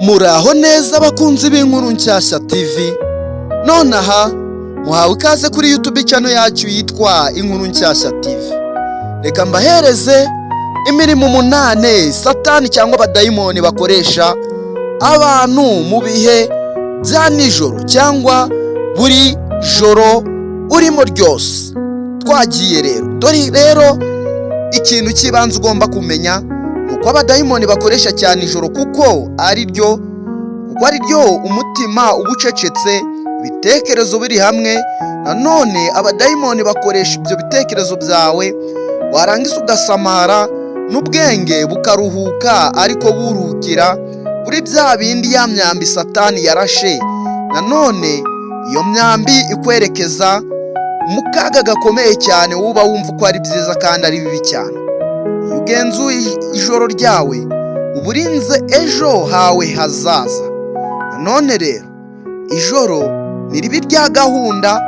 Muraho neza bakunzi b'inkuru nshyashya TV. Nonaha muhawe ikaze kuri YouTube channel yacu yitwa Inkuru Nshyashya TV. Reka mbahereze imirimo 8 Satani cyangwa abadayimoni bakoresha abantu mu bihe bya nijoro cyangwa buri joro urimo ryose. Twagiye rero ikintu kibanza ugomba kumenya uko abadayimoni bakoresha cyane ijoro kuko ari ryo umutima ubucecetse, ibitekerezo biri hamwe. Nanone abadayimoni bakoresha ibyo bitekerezo byawe, warangiza ugasamara n'ubwenge bukaruhuka, ariko buruhukira kuri bya bindi ya myambi Satani yarashe. Nanone iyo myambi ikwerekeza mu kaga gakomeye cyane, uba wumva ko ari byiza kandi ari bibi cyane. Iyo ugenzuye ijoro ryawe uburinze ejo hawe hazaza. Nanone rero ijoro ni ribi rya gahunda,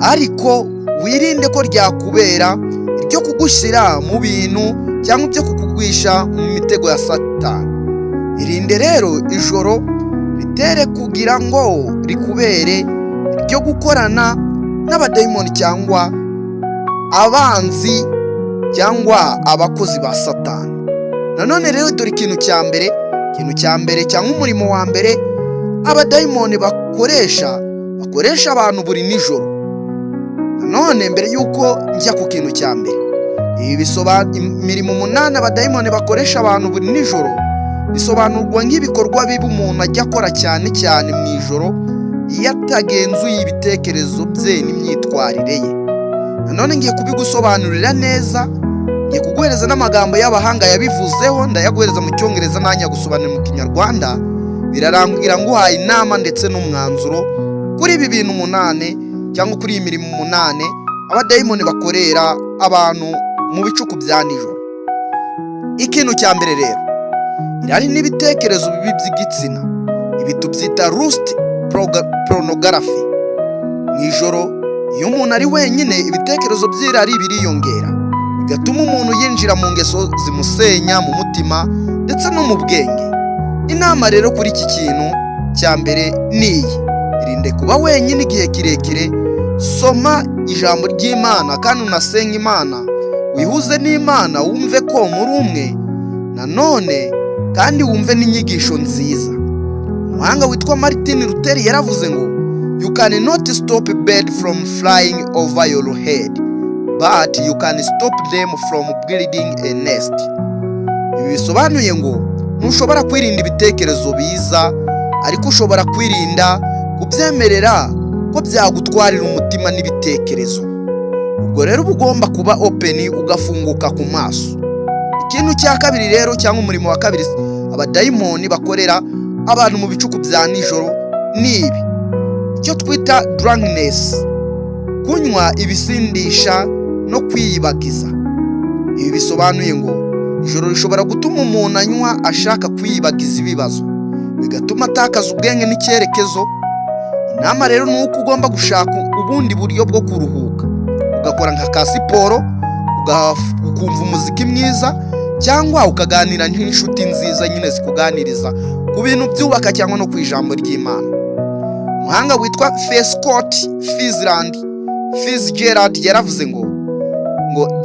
ariko wirinde ko ryakubera iryo kugushyira mu bintu cyangwa ibyo kukugwisha mu mitego ya Satani. Irinde rero ijoro ritere kugira ngo rikubere iryo gukorana n'abadayimoni cyangwa abanzi cyangwa abakozi ba Satani. Nanone rero dore ikintu cya mbere cyangwa umurimo wa mbere abadayimoni bakoresha abantu buri nijoro. Nanone mbere yuko njya ku kintu cya mbere, imirimo 8 abadayimoni bakoresha abantu buri nijoro bisobanurwa nk'ibikorwa bibi umuntu ajya akora cyane cyane mu ijoro iyo atagenzuye ibitekerezo bye n'imyitwarire ye. Nanone ngiye kubigusobanurira neza, ngiye kuguhereza n'amagambo y'abahanga yabivuzeho, ndayaguhereza mu cyongereza nanya gusobanura mu kinyarwanda. Birarangira ngo uhaye inama ndetse n'umwanzuro kuri ibi bintu 8 cyangwa kuri iyi mirimo 8 abadayimoni bakorera abantu mu bicuku bya nijoro. Ikintu cya mbere rero, irari n'ibitekerezo bibi by'igitsina. Ibi tubyita lust pornography. Nijoro iyo umuntu ari wenyine ibitekerezo by'irari biriyongera, bigatuma umuntu yinjira mu ngeso zimusenya mu mutima ndetse no mu bwenge. Inama rero kuri iki kintu cya mbere niyi: irinde kuba wenyine igihe kirekire. Soma ijambo ry'Imana kandi unasenga Imana, wihuze n'Imana, wumve ko muri umwe. Nanone kandi wumve n'inyigisho nziza. Umuhanga witwa Martin Luther yaravuze ngo you cannot stop bird from flying over your head, but you can stop them from building a nest. Ibi bisobanuye ngo ntushobora kwirinda ibitekerezo biza, ariko ushobora kwirinda kubyemerera ko byagutwarira umutima n'ibitekerezo. Ubwo rero ugomba kuba open, ugafunguka ku maso. Ikintu cya kabiri rero cyangwa umurimo wa kabiri abadayimoni bakorera abantu mu bicuku bya nijoro ni ibi: icyo twita drunkenness, kunywa ibisindisha no kwiyibagiza. Ibi bisobanuye ngo ijoro rishobora gutuma umuntu anywa ashaka kwiyibagiza ibibazo, bigatuma atakaza ubwenge n'icyerekezo. Inama rero ni uko ugomba gushaka ubundi buryo bwo kuruhuka, ugakora nka siporo, ukumva umuziki mwiza, cyangwa ukaganira n'inshuti nziza nyine zikuganiriza ku bintu byubaka cyangwa no ku ijambo ry'Imana. Umuhanga witwa Scott Fitzgerald yaravuze ngo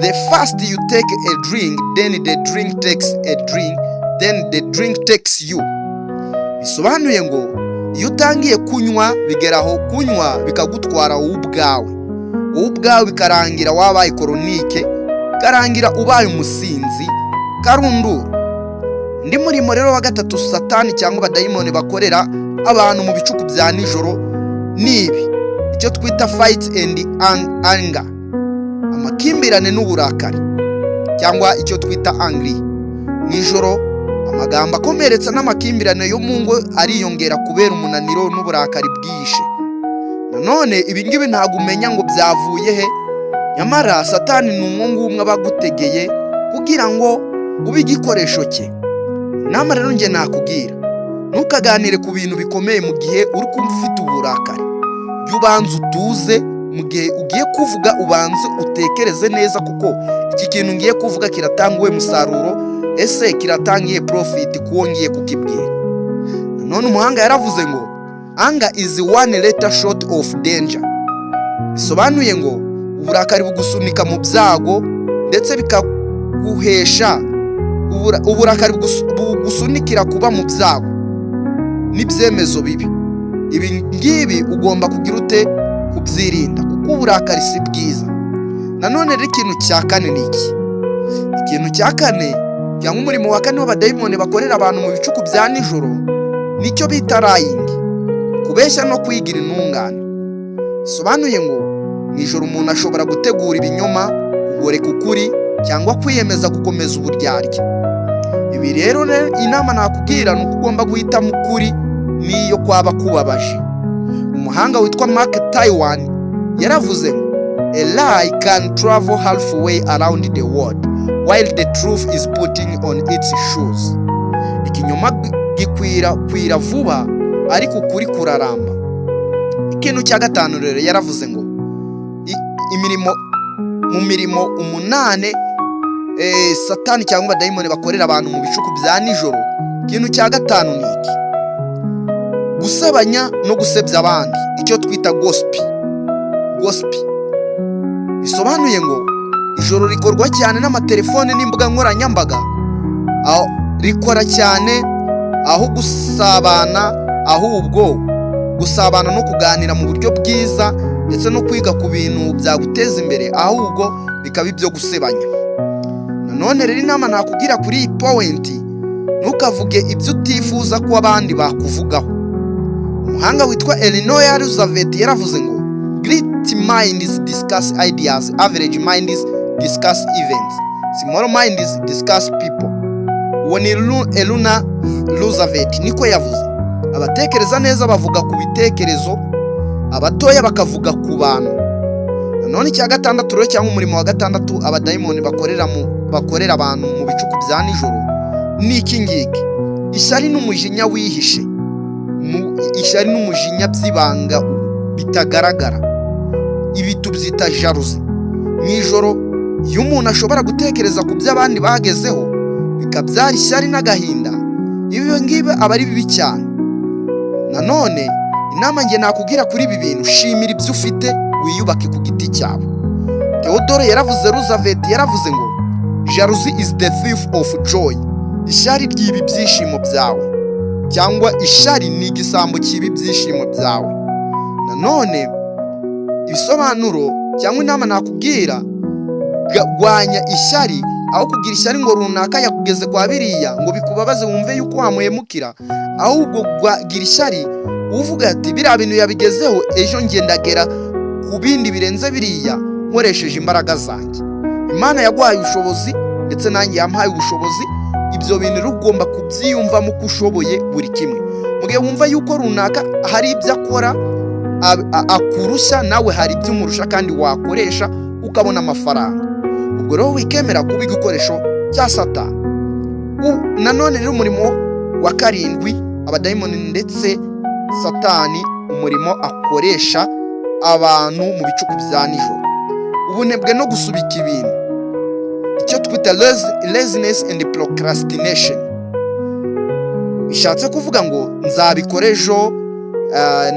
the first you take a drink, then the drink takes a drink, then the drink takes you. Bisobanuye ngo iyo utangiye kunywa bigeraho kunywa bikagutwara wowe ubwawe, bikarangira wabaye koronike, karangira ubaye umusinzi karundura. Ndi murimo rero wa gatatu Satani cyangwa abadayimoni bakorera abantu mu bicuku bya nijoro nibi: icyo twita fight and anger, amakimbirane n'uburakari, cyangwa icyo twita angry. Nijoro amagambo akomeretsa n'amakimbirane yo mu ngo ariyongera kubera umunaniro n'uburakari bwishe. Nanone ibi ngibi ntabwo umenya ngo byavuye he, nyamara Satani ni umwe abagutegeye kugira ngo ube igikoresho cye. Inama rero nge nakubwira, ntukaganire ku bintu bikomeye mu gihe uri kumva ufite uburakari. Jya ubanza utuze, mu gihe ugiye kuvuga ubanze utekereze neza, kuko iki kintu ngiye kuvuga kiratanguye umusaruro, ese kiratangiye profit kuwo ngiye kukibwira. none umuhanga yaravuze ngo anger is one letter short of danger. Bisobanuye ngo uburakari bugusunika mu byago ndetse bikaguhesha uburakari bugusunikira kuba mu byago n'ibyemezo bibi. Ibi ngibi ugomba kugira ute kubyirinda kuko uburakari si bwiza. Nanone rero ikintu cya kane ni iki? Ikintu cya kane cyangwa umurimo wa kane w'abadayimoni bakorera abantu mu bicuku bya nijoro nicyo bita lying, kubeshya no kwigira intungane. Bisobanuye ngo nijoro umuntu ashobora gutegura ibinyoma, kugoreka ukuri cyangwa kwiyemeza gukomeza uburyarya. Ibi rero inama nakubwira ni uko ugomba guhitamo ukuri niyo kwaba kubabaje. Umuhanga witwa Mark Twain yaravuze ngo a lie can travel halfway around the world while the truth is putting on its shoes. Ikinyoma gikwira vuba ariko ukuri kuraramba. Ikintu cya gatanu rero yaravuze ngo mu mirimo 8 Satani cyangwa abadayimoni bakorera abantu mu bicuku bya nijoro. Ikintu cya gatanu ni iki? Gusebanya no gusebya abandi, icyo twita gossip. Bisobanuye ngo ijoro rikorwa cyane n'amatelefone n'imbuga nkoranyambaga, aho rikora cyane aho gusabana, ahubwo gusabana no kuganira mu buryo bwiza ndetse no kwiga ku bintu byaguteza imbere, ahubwo bikaba ibyo gusebanya. Nanone rero inama nakubwira kuri iyi point, ntukavuge ibyo utifuza ko abandi bakuvugaho. Umuhanga witwa Eleanor Roosevelt yaravuze ngo great minds discuss ideas, average minds discuss events, small minds discuss people. Uwo ni Eleanor Roosevelt niko yavuze. Abatekereza neza bavuga ku bitekerezo, abatoya bakavuga ku bantu. Nanone icya gatandatu rero cyangwa umurimo wa gatandatu abadayimoni bakorera abantu mu bicuku bya nijoro ni iki ngiki? Ishyari n'umujinya wihishe. Ishyari n'umujinya by'ibanga bitagaragara, ibi tubyita jalousie. Nijoro iyo umuntu ashobora gutekereza ku by'abandi bagezeho bikabyara ishyari n'agahinda, ibi ngibi aba ari bibi cyane. Nanone inama nge nakubwira kuri ibi bintu, shimira ibyo ufite, wiyubake ku giti cyawe. Theodore Roosevelt yaravuze ngo jealousy is the thief of joy. Ishyari ry'ibi byishimo byawe, cyangwa ishyari ni igisambo cy'ibi byishimo byawe. Nanone ibisobanuro cyangwa inama nakubwira, gwanya ishyari aho kugira ishyari ngo runaka yakugeze kwa biriya ngo bikubabaze wumve yuko wamuhemukira, ahubwo gira ishyari uvuga ati biriya bintu yabigezeho, ejo ngendagera ku bindi birenze biriya nkoresheje imbaraga zanjye. Imana yaguhaye ubushobozi ndetse nanjye yampaye ubushobozi. Ibyo bintu ugomba kubyiyumvamo ko ushoboye buri kimwe. Mu gihe wumva yuko runaka hari ibyo akora akurusha, nawe hari ibyo umurusha kandi wakoresha ukabona amafaranga, ubwo rero wikemera kuba igikoresho cya Satani. Nanone rero umurimo wa karindwi abadayimoni ndetse Satani umurimo akoresha abantu mu bicuku bya nijoro, ubunebwe no gusubika ibintu, icyo twita laziness and procrastination. Bishatse kuvuga ngo nzabikora ejo.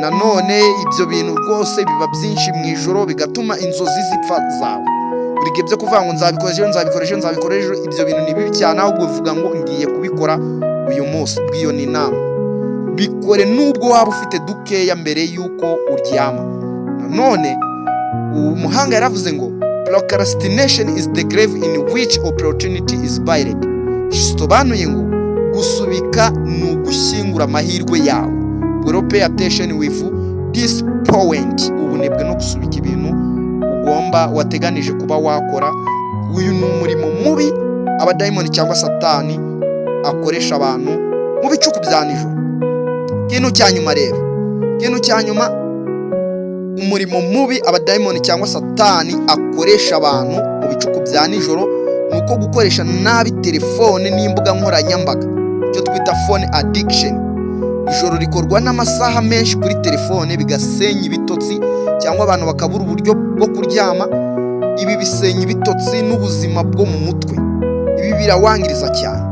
Nanone ibyo bintu rwose biba byinshi mu ijoro bigatuma inzozi zipfa zawe. Buri gihe byo kuvuga ngo nzabikora ejo, ibyo bintu ni bibi cyane, ahubwo uvuga ngo ngiye kubikora uyu munsi. Bw'iyo ni inama, bikore nubwo waba ufite dukeya mbere yuko uryama. Nanone umuhanga yaravuze ngo procrastination is the grave in which opportunity is buried. Bisobanuye ngo gusubika ni ugushyingura amahirwe yawe. Pay attention with this point. Ubunebwe no gusubika ibintu ugomba wateganije kuba wakora. Uyu ni umurimo mubi abadayimoni cyangwa Satani akoresha abantu mu bicuku bya nijoro. Ikintu cya nyuma umurimo mubi abadayimoni cyangwa Satani akoresha abantu mu bicuku bya nijoro ni uko gukoresha nabi telefone n'imbuga nkoranyambaga, icyo twita phone addiction. Ijoro rikorwa n'amasaha menshi kuri telefone bigasenya ibitotsi, cyangwa abantu bakabura uburyo bwo kuryama. Ibi bisenya ibitotsi n'ubuzima bwo mu mutwe, ibi birawangiriza cyane.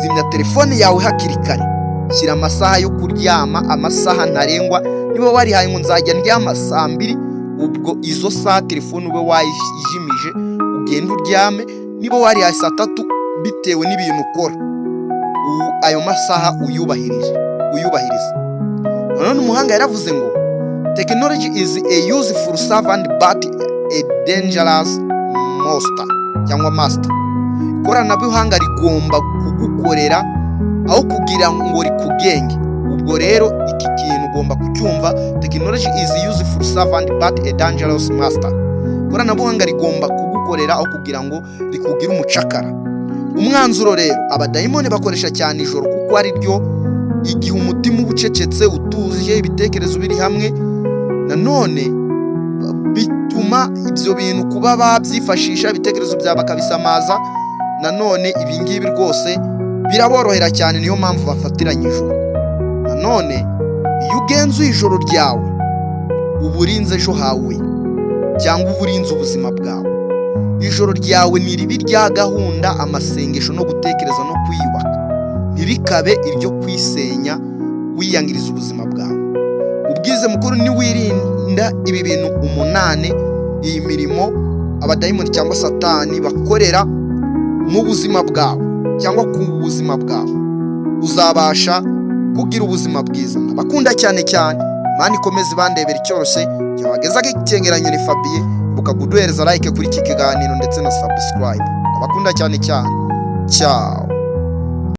Zimya telefone yawe hakiri kare, shyira amasaha yo kuryama, amasaha ntarengwa. Niba warihaye ngo nzajya ndyama saa 2, ubwo izo saa telefone ube wayijimije ugenda uryame. Niba warihaye saa 3 bitewe n'ibintu ukora, ayo masaha uyubahiriza. None umuhanga yaravuze ngo technology is a useful servant but a dangerous master cyangwa master. Ikoranabuhanga rigomba kugukorera aho kugira ngo rikugenge. Ubwo rero iki kintu ugomba kucyumva, technology is a useful servant but a dangerous master. Ikoranabuhanga rigomba kugukorera aho kugira ngo rikugire umucakara. Umwanzuro rero, abadayimoni bakoresha cyane ijoro kuko ari ryo igihe umutima ubucecetse, utuje, ibitekerezo biri hamwe. Nanone bituma ibyo bintu kuba babyifashisha ibitekerezo byabo bakabisamaza. Nanone ibi ngibi rwose biraborohera cyane, niyo mpamvu bafatiranye ijoro. Nanone iyo ugenzuye ijoro ryawe uburinze ejo hawe cyangwa uburinze ubuzima bwawe. Ijoro ryawe ni ribi rya gahunda, amasengesho no gutekereza no kwiyubaka, ntirikabe iryo kwisenya wiyangiriza ubuzima bwawe. Ubwize mukuru ni wirinda ibi bintu 8, iyi mirimo abadayimoni cyangwa satani bakorera mu buzima bwawe cyangwa ku buzima bwawe, uzabasha kugira ubuzima bwiza. Bakunda cyane cyane, Imana ikomeze bandebera icyoroshye. Cyabagezaga icyengeranyo ni Fabien, bukaguduhereza like kuri iki kiganiro ndetse na subscribe. Bakunda cyane cyane. Ciao.